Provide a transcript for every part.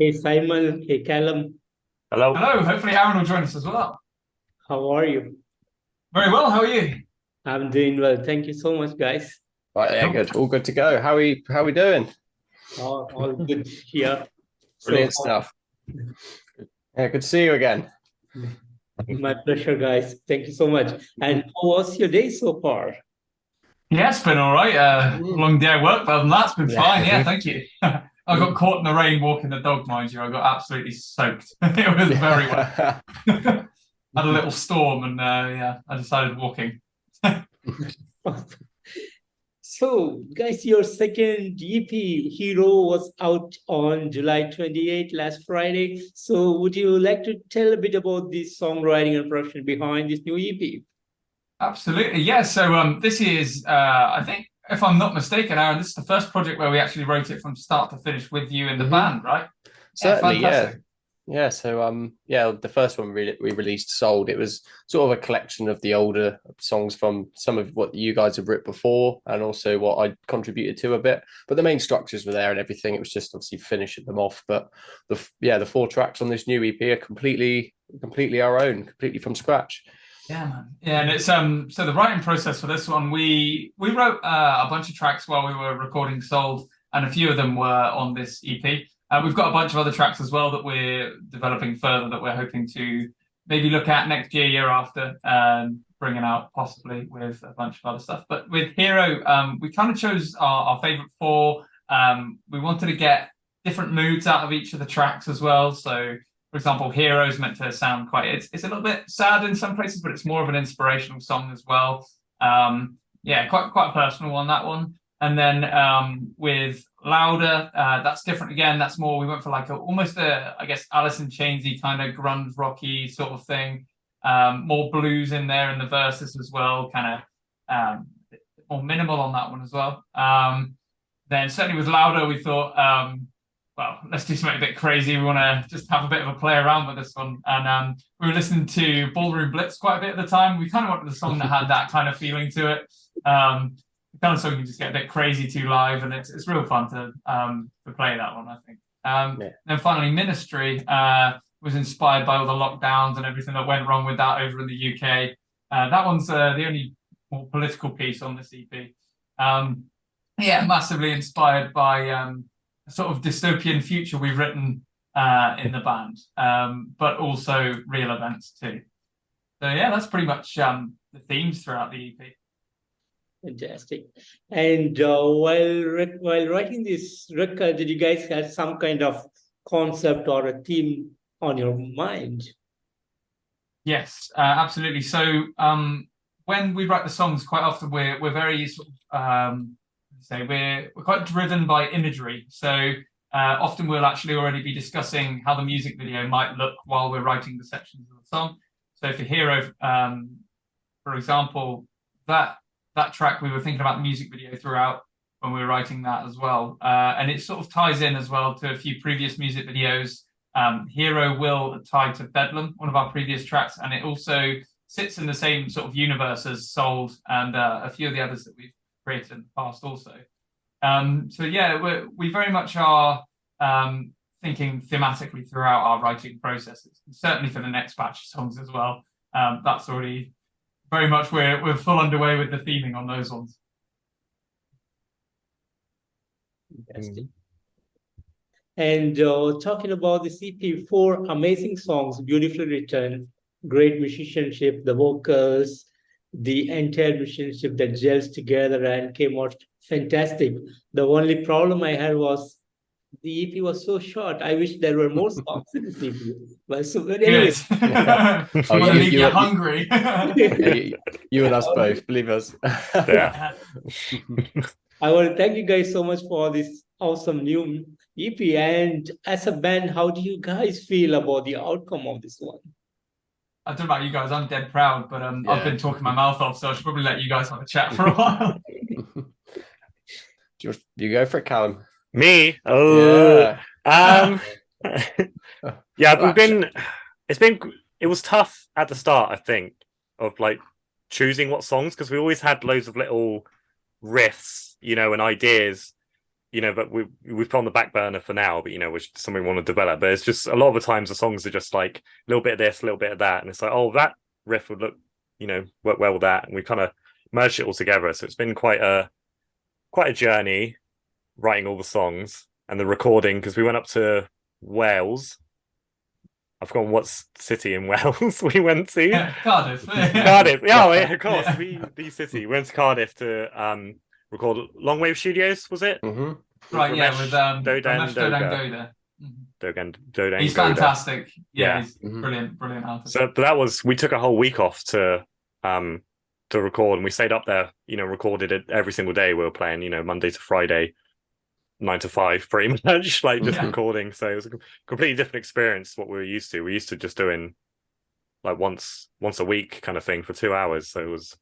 Hey Simon, hey Callum, Hello. Hello, hopefully Aaron will join us as well. how are you? Very well, how are you? I'm doing well. Thank you so much, guys. Right, yeah, Cool. good. All good to go. How we doing? All good here. So, Brilliant stuff. Yeah, good to see you again. my pleasure, guys. Thank you so much. And how was your day so far? Yeah, it's been all right. Mm. Long day at work, but other than that, it's been fine. Yeah, Yeah. thank you. I got caught in the rain walking the dog, mind you. I got absolutely soaked. It was very wet. Had a little storm, and yeah, I decided walking. So, guys, your second EP, Hero, was out on July 28th, last Friday. So, would you like to tell a bit about the songwriting and production behind this new EP? Absolutely, yeah. So this is, I think, if I'm not mistaken, Aaron, this is the first project where we actually wrote it from start to finish with you in the hmm band, right? Yeah, Certainly, yeah. fantastic. Yeah, so yeah, the first one we released, Sold, it was sort of a collection of the older songs from some of what you guys have written before and also what I contributed to a bit. But the main structures were there and everything. It was just obviously finishing them off. But the 4 tracks on this new EP are completely our own, completely from scratch. Yeah, man. Yeah, and it's so the writing process for this one, we wrote a bunch of tracks while we were recording Sold, and a few of them were on this EP. We've got a bunch of other tracks as well that we're developing further that we're hoping to maybe look at next year, year after, bringing out possibly with a bunch of other stuff. But with Hero, we kind of chose our favorite four. We wanted to get different moods out of each of the tracks as well. So for example, Heroes meant to sound quite it's a little bit sad in some places, but it's more of an inspirational song as well. Yeah, quite a personal one that one. And then with Louder, that's different again. That's more we went for like almost a I guess Alice in Chainsy kind of grunge rocky sort of thing. More blues in there in the verses as well, kind of more minimal on that one as well. Then certainly with Louder, we thought well, let's do something a bit crazy. We want to just have a bit of a play around with this one. And we were listening to Ballroom Blitz quite a bit at the time. We kind of wanted a song that had that kind of feeling to it. The kind of song you can just get a bit crazy to live, and it's real fun to play that one, I think. Yeah. Then finally, Ministry was inspired by all the lockdowns and everything that went wrong with that over in the UK. That one's the only more political piece on this EP. Um, yeah, massively inspired by sort of dystopian future we've written in the band, but also real events too. So yeah, that's pretty much the themes throughout the EP. Fantastic. And while writing this record, did you guys have some kind of concept or a theme on your mind? Yes, absolutely. So when we write the songs, quite often we're very sort of say we're quite driven by imagery. So often we'll actually already be discussing how the music video might look while we're writing the sections of the song. So for Hero, for example, that that track we were thinking about the music video throughout when we were writing that as well, and it sort of ties in as well to a few previous music videos. Hero will tie to Bedlam, one of our previous tracks, and it also sits in the same sort of universe as Sold and a few of the others that we've created in the past also. So yeah, we very much are thinking thematically throughout our writing processes, and certainly for the next batch of songs as well. That's already very much we're full underway with the theming on those ones. Fantastic. And talking about the CP, four amazing songs, beautifully written, great musicianship, the vocals, the entire musicianship that gels together and came out fantastic. The only problem I had was the EP was so short. I wish there were more songs in the CP. But Good. anyway, Oh, Want to you leave you you you, hungry. yeah, you and us both, believe us. Yeah. I want to thank you guys so much for this awesome new EP. And as a band, how do you guys feel about the outcome of this one? I don't know about you guys, I'm dead proud, but I've Yeah. been talking my mouth off, so I should probably let you guys have a chat for a while. You go for it, Callum. Me? Oh, Yeah. um, yeah, Well, actually, it's been, it was tough at the start, I think, of like choosing what songs because we always had loads of little riffs, and ideas. but we've put on the back burner for now, but which is something we want to develop. But it's just a lot of the times the songs are just like a little bit of this, a little bit of that, and it's like, oh, that riff would look, work well with that, and we kind of merged it all together. So it's been quite a journey writing all the songs and the recording, because we went up to Wales. I've forgotten what city in Wales we went to. Cardiff. Cardiff. Yeah, of course. The city. We went to Cardiff to record Longwave Studios, was it? Mm-hmm. Right, Ramesh with Dodan Dodan. Dodan. He's fantastic. Yeah. He's brilliant artist. So, but we took a whole week off to record, and we stayed up there, recorded it every single day. We were playing, Monday to Friday, 9 to 5, pretty much, like just recording. So it was a completely different experience to what we were used to. We used to just doing like once a week kind of thing for 2 hours. So it was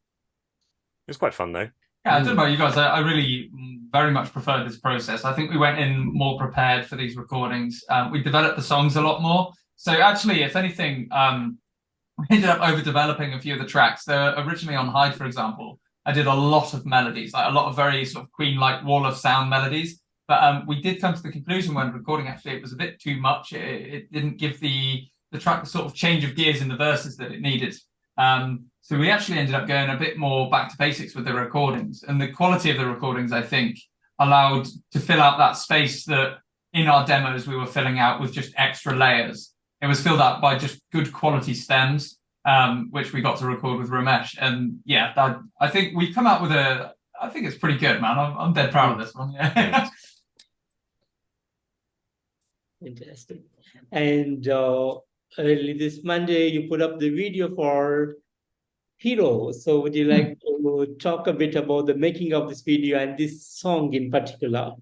quite fun though. Yeah, I don't know about you guys. I really very much preferred this process. I think we went in more prepared for these recordings. We developed the songs a lot more. So actually, if anything, we ended up overdeveloping a few of the tracks. They're originally on Hyde, for example. I did a lot of melodies, like a lot of very sort of Queen-like wall of sound melodies. But we did come to the conclusion when recording, actually, it was a bit too much. It didn't give the track the sort of change of gears in the verses that it needed. So we actually ended up going a bit more back to basics with the recordings. And the quality of the recordings, I think, allowed to fill out that space that in our demos we were filling out with just extra layers. It was filled out by just good quality stems, which we got to record with Ramesh. And yeah, I think we've come out with I think it's pretty good, man. I'm dead proud of this one. Yeah. Fantastic. And early this Monday, you put up the video for Hero. So would you like to talk a bit about the making of this video and this song in particular?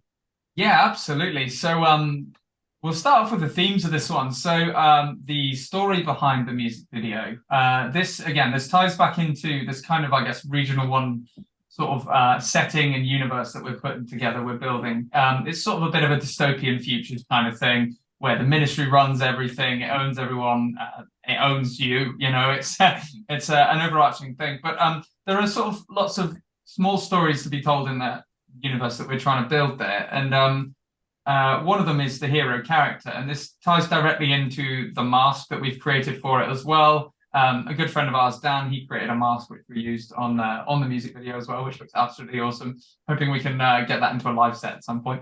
Yeah, absolutely. So we'll start off with the themes of this one. So the story behind the music video. This ties back into this kind of, I guess, regional one sort of setting and universe that we're putting together, we're building. It's sort of a bit of a dystopian futures kind of thing, where the ministry runs everything, it owns everyone, it owns you. It's an overarching thing. But there are sort of lots of small stories to be told in that universe that we're trying to build there. And one of them is the hero character, and this ties directly into the mask that we've created for it as well. A good friend of ours, Dan, he created a mask which we used on the music video as well, which looks absolutely awesome. Hoping we can get that into a live set at some point.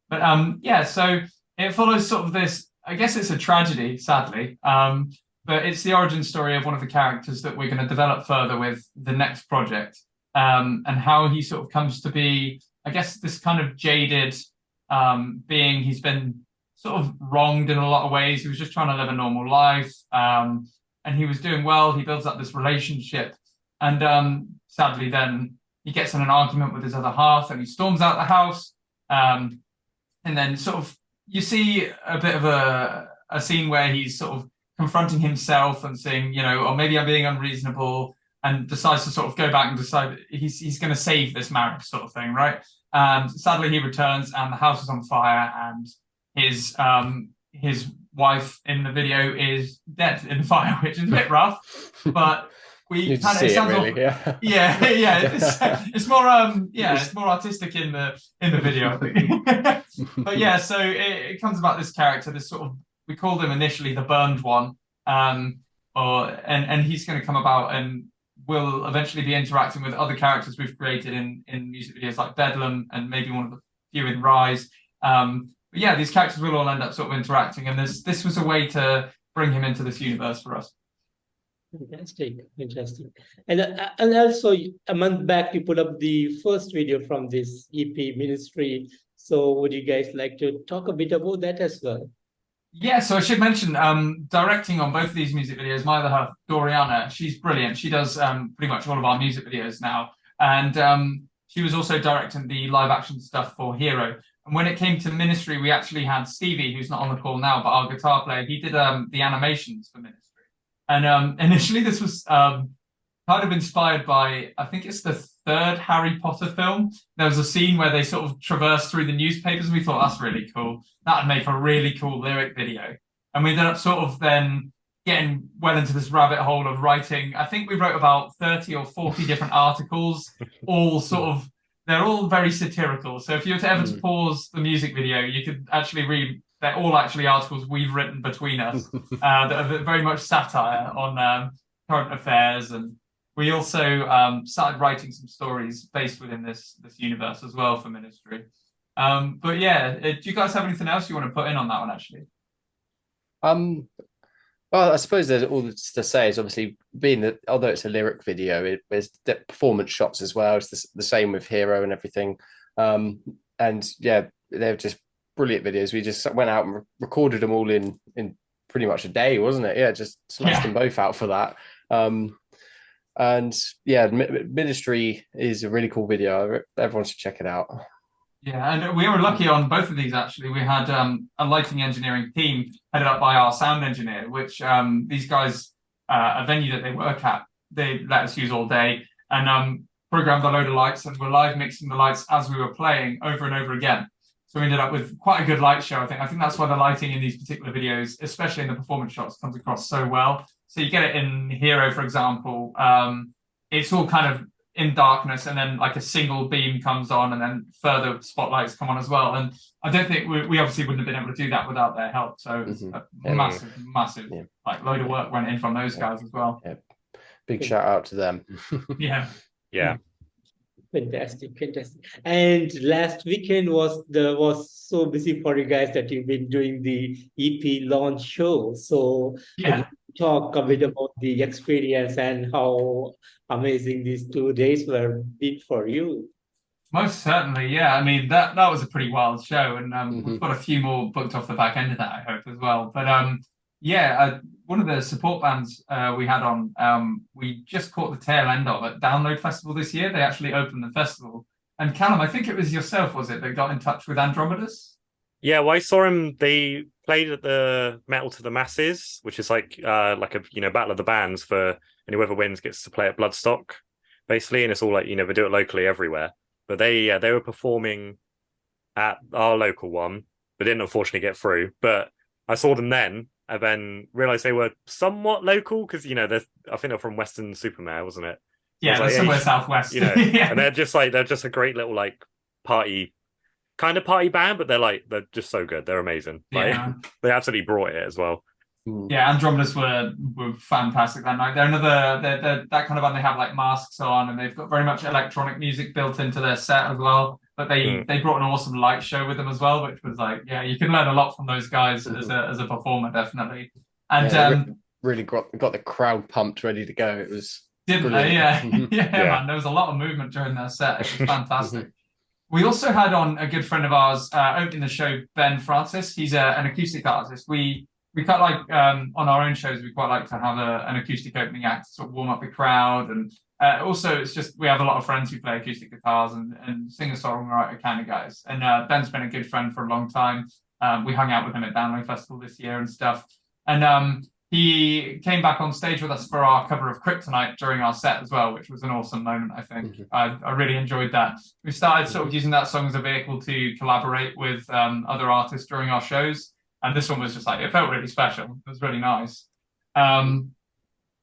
But so it follows sort of this, I guess it's a tragedy, sadly, but it's the origin story of one of the characters that we're going to develop further with the next project, and how he sort of comes to be, I guess, this kind of jaded being. He's been sort of wronged in a lot of ways. He was just trying to live a normal life. And he was doing well. He builds up this relationship. And sadly, then he gets in an argument with his other half and he storms out the house. And then sort of you see a bit of a scene where he's sort of confronting himself and saying, or maybe I'm being unreasonable, and decides to sort of go back and decide he's going to save this marriage sort of thing, right? And sadly, he returns and the house is on fire, and his wife in the video is dead in the fire, which is a bit rough, but we kind of it's more it's more artistic in the video, I think. But yeah, so it comes about this character, this sort of, we called him initially the burned one, and he's going to come about and will eventually be interacting with other characters we've created in music videos like Bedlam and maybe one of the few in Rise. But yeah, these characters will all end up sort of interacting, and this was a way to bring him into this universe for us. Fantastic. And also a month back, you put up the first video from this EP Ministry. So would you guys like to talk a bit about that as well? Yeah, so I should mention, directing on both of these music videos, my other half, Doriana, she's brilliant. She does pretty much all of our music videos now. And she was also directing the live action stuff for Hero. And when it came to Ministry, we actually had Stevie, who's not on the call now, but our guitar player, he did the animations for Ministry. And initially this was kind of inspired by, I think it's the third Harry Potter film. There was a scene where they sort of traversed through the newspapers, and we thought, that's really cool. That would make a really cool lyric video. And we ended up sort of then getting well into this rabbit hole of writing. I think we wrote about 30 or 40 different articles, all sort of they're all very satirical. So if you were to ever to pause the music video, you could actually read. They're all actually articles we've written between us that are very much satire on current affairs, and we also started writing some stories based within this universe as well for Ministry. But yeah, do you guys have anything else you want to put in on that one, actually? Well, I suppose there's all to say is obviously being that although it's a lyric video, there's the performance shots as well. It's the same with Hero and everything. And yeah, they're just brilliant videos. We just went out and recorded them all in pretty much a day, wasn't it? Yeah, just smashed them both out for that. And yeah, Ministry is a really cool video. Everyone should check it out. Yeah, and we were lucky on both of these, actually. We had a lighting engineering team headed up by our sound engineer, which these guys, a venue that they work at, they let us use all day and programmed a load of lights, and were live mixing the lights as we were playing over and over again. So we ended up with quite a good light show, I think. I think that's why the lighting in these particular videos, especially in the performance shots, comes across so well. So you get it in Hero, for example. It's all kind of in darkness, and then like a single beam comes on, and then further spotlights come on as well. And I don't think we obviously wouldn't have been able to do that without their help. So it's a massive like load of work went in from those guys as well. Yeah. Big shout out to them. Yeah. Fantastic. And last weekend was so busy for you guys that you've been doing the EP launch show. So talk a bit about the experience and how amazing these 2 days were been for you. Most certainly, yeah. I mean, that was a pretty wild show, and we've got a few more booked off the back end of that, I hope, as well. But one of the support bands we had on, we just caught the tail end of at Download Festival this year. They actually opened the festival. And Callum, I think it was yourself, was it, that got in touch with Andromedas? Yeah, well, I saw him. They played at the Metal to the Masses, which is like a battle of the bands for, and whoever wins gets to play at Bloodstock, basically. And it's all like, they do it locally everywhere. But they were performing at our local one, but didn't unfortunately get through. But I saw them then, and then realized they were somewhat local because I think they're from Western Supermare, wasn't it? Yeah, they're somewhere southwest. And they're just a great little like party band, but they're just so good. They're amazing. They absolutely brought it as well. Yeah, Andromedas were fantastic that night. They're that kind of band. They have like masks on, and they've got very much electronic music built into their set as well. But they brought an awesome light show with them as well, which was like, you can learn a lot from those guys as a performer, definitely. And really got the crowd pumped, ready to go. It was didn't brilliant. They? Yeah, man. There was a lot of movement during their set. It was fantastic. We also had on a good friend of ours opening the show, Ben Francis. He's an acoustic artist. We quite like on our own shows. We quite like to have an acoustic opening act to sort of warm up the crowd, and also it's just we have a lot of friends who play acoustic guitars and singer-songwriter kind of guys. And Ben's been a good friend for a long time. We hung out with him at Download Festival this year and stuff. And he came back on stage with us for our cover of Kryptonite during our set as well, which was an awesome moment, I think. I really enjoyed that. We started sort of using that song as a vehicle to collaborate with other artists during our shows. And this one was just like, it felt really special. It was really nice. And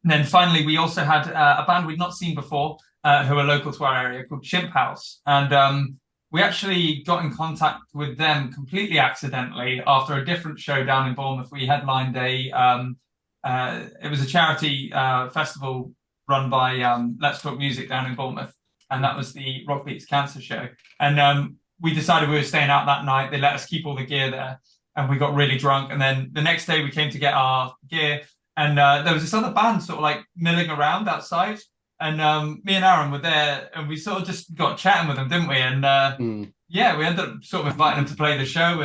then finally, we also had a band we'd not seen before who are local to our area called Chimp House. And we actually got in contact with them completely accidentally after a different show down in Bournemouth. We headlined it was a charity festival run by Let's Talk Music down in Bournemouth. And that was the Rock Beats Cancer show. And we decided we were staying out that night. They let us keep all the gear there. And we got really drunk. And then the next day we came to get our gear. And there was this other band sort of like milling around outside. And me and Aaron were there. And we sort of just got chatting with them, didn't we? And we ended up sort of inviting them to play the show.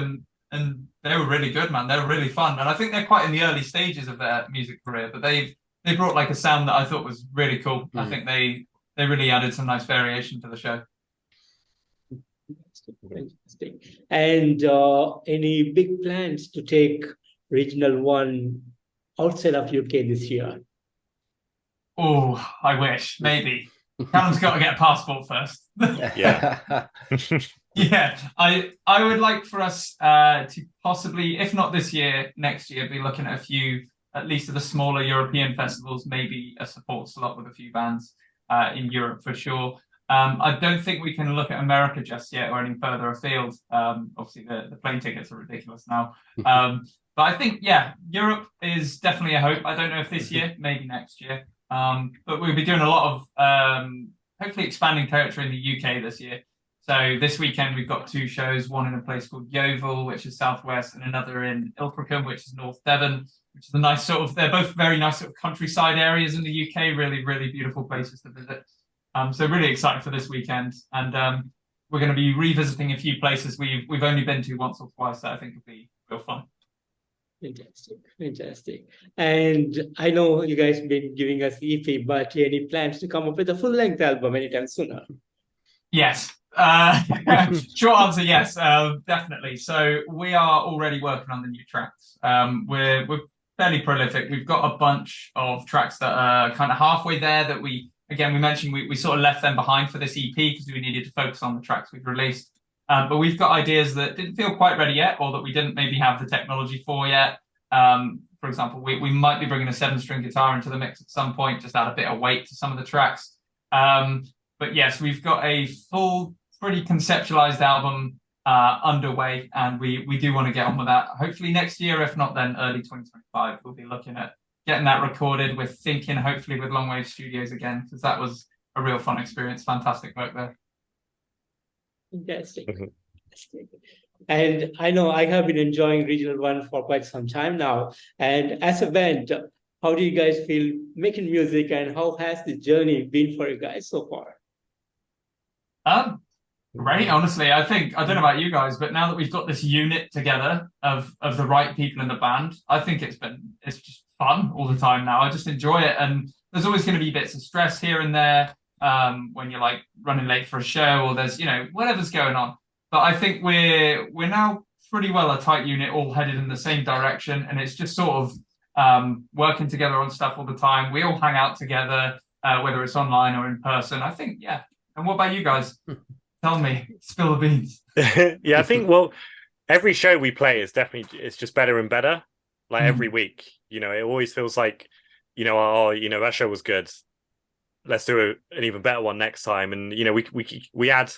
And they were really good, man. They were really fun. And I think they're quite in the early stages of their music career. But they brought like a sound that I thought was really cool. I think they really added some nice variation to the show. Fantastic. And any big plans to take Regional One outside of UK this year? Oh, I wish. Maybe. Callum's got to get a passport first. Yeah. Yeah. I would like for us to possibly, if not this year, next year, be looking at a few, at least of the smaller European festivals, maybe a support slot with a few bands in Europe for sure. I don't think we can look at America just yet or any further afield. Obviously, the plane tickets are ridiculous now. But I think, yeah, Europe is definitely a hope. I don't know if this year, maybe next year. But we'll be doing a lot of hopefully expanding territory in the UK this year. So this weekend we've got 2 shows, one in a place called Yeovil, which is southwest, and another in Ilfracombe, which is North Devon, which is a nice sort of, they're both very nice sort of countryside areas in the UK, really, really beautiful places to visit. So really excited for this weekend. And we're going to be revisiting a few places we've only been to once or twice that I think will be real fun. Fantastic, fantastic. And I know you guys have been giving us EP, but any plans to come up with a full-length album anytime sooner? Yes. Short answer, yes, definitely. So we are already working on the new tracks. We're fairly prolific. We've got a bunch of tracks that are kind of halfway there that we mentioned we sort of left them behind for this EP because we needed to focus on the tracks we've released. But we've got ideas that didn't feel quite ready yet, or that we didn't maybe have the technology for yet. For example, we might be bringing a 7-string guitar into the mix at some point, just add a bit of weight to some of the tracks. But yes, we've got a full, pretty conceptualized album underway, and we do want to get on with that. Hopefully next year, if not then early 2025, we'll be looking at getting that recorded. We're thinking hopefully with Longwave Studios again, because that was a real fun experience. Fantastic work there. Fantastic. And I know I have been enjoying Regional One for quite some time now. And as a band, how do you guys feel making music, and how has the journey been for you guys so far? Great, honestly. I don't know about you guys, but now that we've got this unit together of the right people in the band, I think it's just fun all the time now. I just enjoy it. And there's always going to be bits of stress here and there when you're like running late for a show, or there's, whatever's going on. But I think we're now pretty well a tight unit, all headed in the same direction. And it's just sort of working together on stuff all the time. We all hang out together, whether it's online or in person. I think, yeah. And what about you guys? Tell me, spill the beans. Yeah, I think, well, every show we play is definitely, it's just better and better. Like every week, it always feels like, that show was good. Let's do an even better one next time. And, we add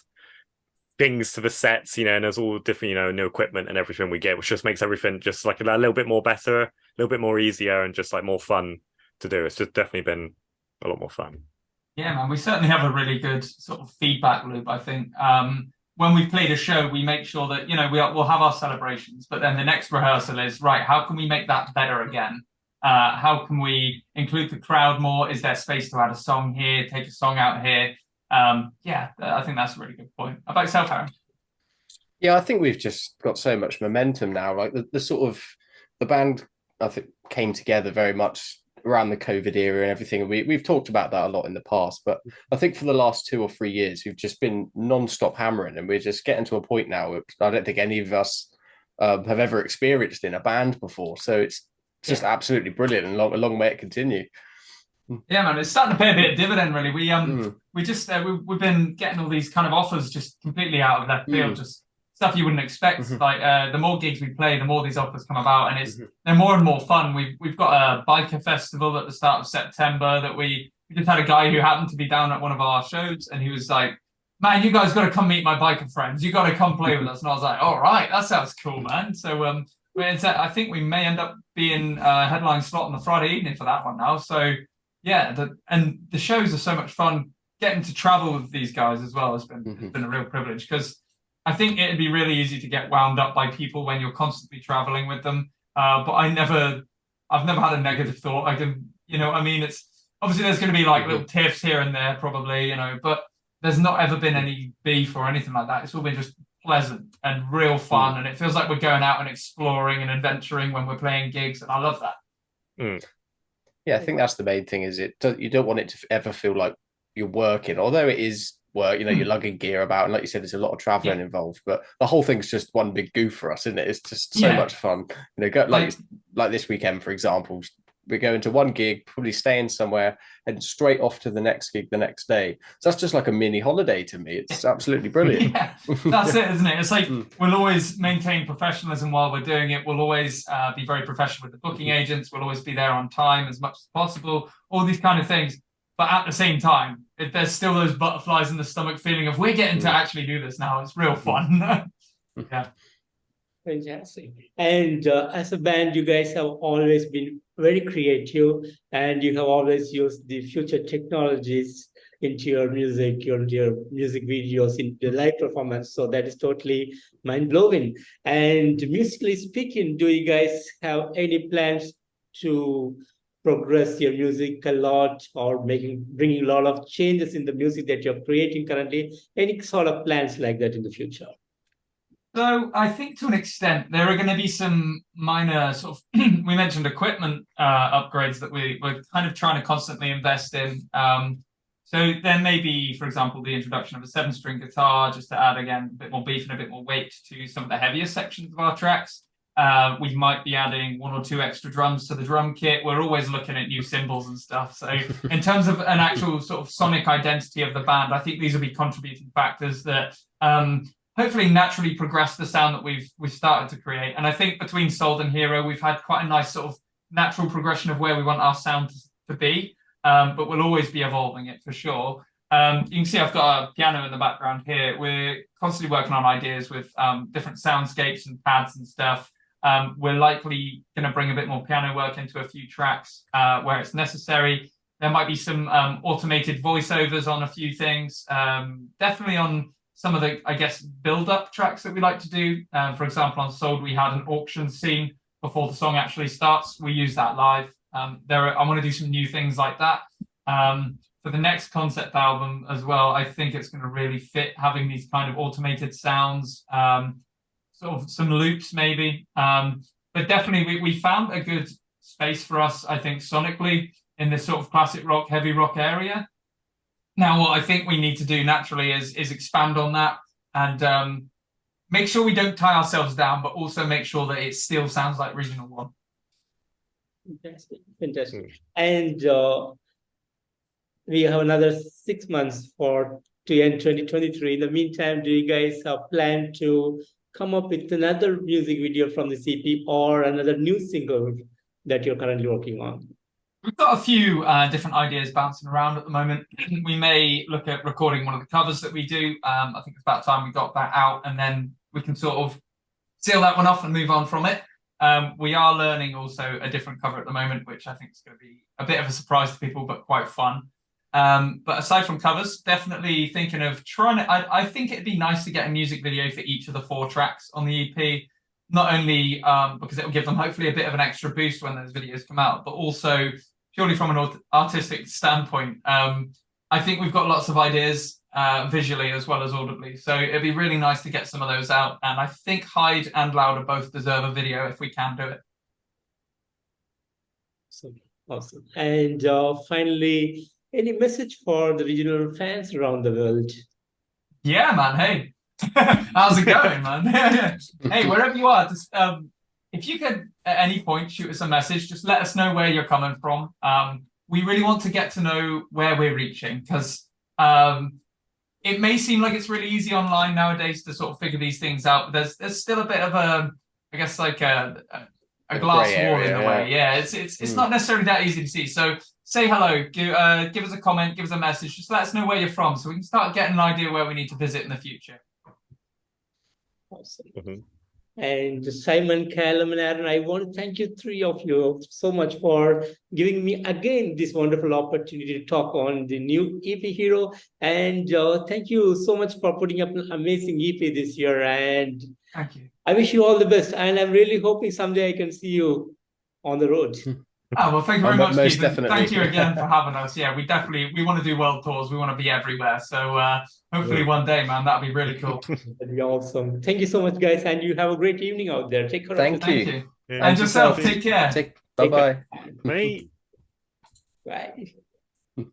things to the sets, and there's all different, new equipment and everything we get, which just makes everything just like a little bit more better, a little bit more easier, and just like more fun to do. It's just definitely been a lot more fun. Yeah, man, we certainly have a really good sort of feedback loop, I think. When we've played a show, we make sure that, we'll have our celebrations, but then the next rehearsal is, right, how can we make that better again? How can we include the crowd more? Is there space to add a song here, take a song out here? Yeah, I think that's a really good point. How about yourself, Aaron? Yeah, I think we've just got so much momentum now. Like the sort of, the band, I think, came together very much around the COVID era and everything. We've talked about that a lot in the past, but I think for the last 2 or 3 years, we've just been non-stop hammering, and we're just getting to a point now where I don't think any of us have ever experienced in a band before. So it's just absolutely brilliant, and a long way to continue. Yeah, man, it's starting to pay a bit of dividend, really. We just we've been getting all these kind of offers just completely out of left field, just stuff you wouldn't expect. Like the more gigs we play, the more these offers come about, and they're more and more fun. We've got a biker festival at the start of September that we just had a guy who happened to be down at one of our shows, and he was like, "Man, you guys got to come meet my biker friends. You got to come play with us." And I was like, "All right, that sounds cool, man." So I think we may end up being a headline slot on the Friday evening for that one now. So yeah, the shows are so much fun. Getting to travel with these guys as well has been a real privilege, because I think it'd be really easy to get wound up by people when you're constantly traveling with them. But I've never had a negative thought. I can, I mean, it's obviously there's going to be like little tiffs here and there probably, but there's not ever been any beef or anything like that. It's all been just pleasant and real fun. And it feels like we're going out and exploring and adventuring when we're playing gigs. And I love that. Yeah, I think that's the main thing, is you don't want it to ever feel like you're working, although it is work, you're lugging gear about, and like you said, there's a lot of traveling involved, but the whole thing's just one big goof for us, isn't it? It's just so much fun. Like this weekend, for example, we're going to one gig, probably staying somewhere, and straight off to the next gig the next day. So that's just like a mini holiday to me. It's absolutely brilliant. Yeah, that's it, isn't it? It's like we'll always maintain professionalism while we're doing it. We'll always be very professional with the booking agents. We'll always be there on time as much as possible. All these kind of things. but at the same time, there's still those butterflies in the stomach feeling of we're getting to actually do this now. It's real fun. Yeah. Fantastic. And as a band, you guys have always been very creative, and you have always used the future technologies into your music, your music videos, in the live performance. So that is totally mind-blowing. And musically speaking, do you guys have any plans to progress your music a lot, or bringing a lot of changes in the music that you're creating currently? Any sort of plans like that in the future? So I think to an extent there are going to be some minor sort of we mentioned equipment upgrades that we're kind of trying to constantly invest in. So there may be, for example, the introduction of a 7-string guitar just to add again a bit more beef and a bit more weight to some of the heavier sections of our tracks. We might be adding 1 or 2 extra drums to the drum kit. We're always looking at new cymbals and stuff. So in terms of an actual sort of sonic identity of the band, I think these will be contributing factors that hopefully naturally progress the sound that we've started to create. And I think between Sold and Hero, we've had quite a nice sort of natural progression of where we want our sound to be, but we'll always be evolving it for sure. You can see I've got a piano in the background here. We're constantly working on ideas with different soundscapes and pads and stuff. We're likely going to bring a bit more piano work into a few tracks where it's necessary. There might be some automated voiceovers on a few things, definitely on some of the, I guess, build-up tracks that we like to do. For example, on Sold, we had an auction scene before the song actually starts. We use that live. I want to do some new things like that. For the next concept album as well, I think it's going to really fit having these kind of automated sounds, sort of some loops maybe. But definitely we found a good space for us, I think, sonically in this sort of classic rock, heavy rock area. Now, what I think we need to do naturally is expand on that and make sure we don't tie ourselves down, but also make sure that it still sounds like Regional One. Fantastic. And we have another 6 months to end 2023. In the meantime, do you guys plan to come up with another music video from the CP or another new single that you're currently working on? We've got a few different ideas bouncing around at the moment. We may look at recording one of the covers that we do. I think it's about time we got that out, and then we can sort of seal that one off and move on from it. We are learning also a different cover at the moment, which I think is going to be a bit of a surprise to people, but quite fun. But aside from covers, definitely thinking of trying to... I think it'd be nice to get a music video for each of the 4 tracks on the EP. Not only because it will give them hopefully a bit of an extra boost when those videos come out, but also purely from an artistic standpoint. I think we've got lots of ideas visually as well as audibly. So it'd be really nice to get some of those out. And I think Hyde and Louder both deserve a video if we can do it. Awesome. And finally, any message for the regional fans around the world? Yeah, man. Hey, how's it going, man? Hey, wherever you are, just if you could at any point shoot us a message, just let us know where you're coming from. We really want to get to know where we're reaching, because it may seem like it's really easy online nowadays to sort of figure these things out, but there's still a bit of a, I guess, like a glass wall in a way. Yeah, it's not necessarily that easy to see. So say hello, give us a comment, give us a message, just let us know where you're from so we can start getting an idea where we need to visit in the future. Awesome. Mm-hmm. And Simon, Callum, and Aaron, I want to thank you, 3 of you, so much for giving me again this wonderful opportunity to talk on the new EP Hero. And thank you so much for putting up an amazing EP this year. And thank you. I wish you all the best. And I'm really hoping someday I can see you on the road. Oh, well, thank you very much, most Keith. definitely. Thank you again for having us. Yeah, we want to do world tours. We want to be everywhere. So hopefully one day, man, that'd be really cool. That'd be awesome. Thank you so much, guys. And you have a great evening out there. Take care. Thank you. Thank you. Yeah. And yourself. Take care. Bye-bye. Bye. Bye.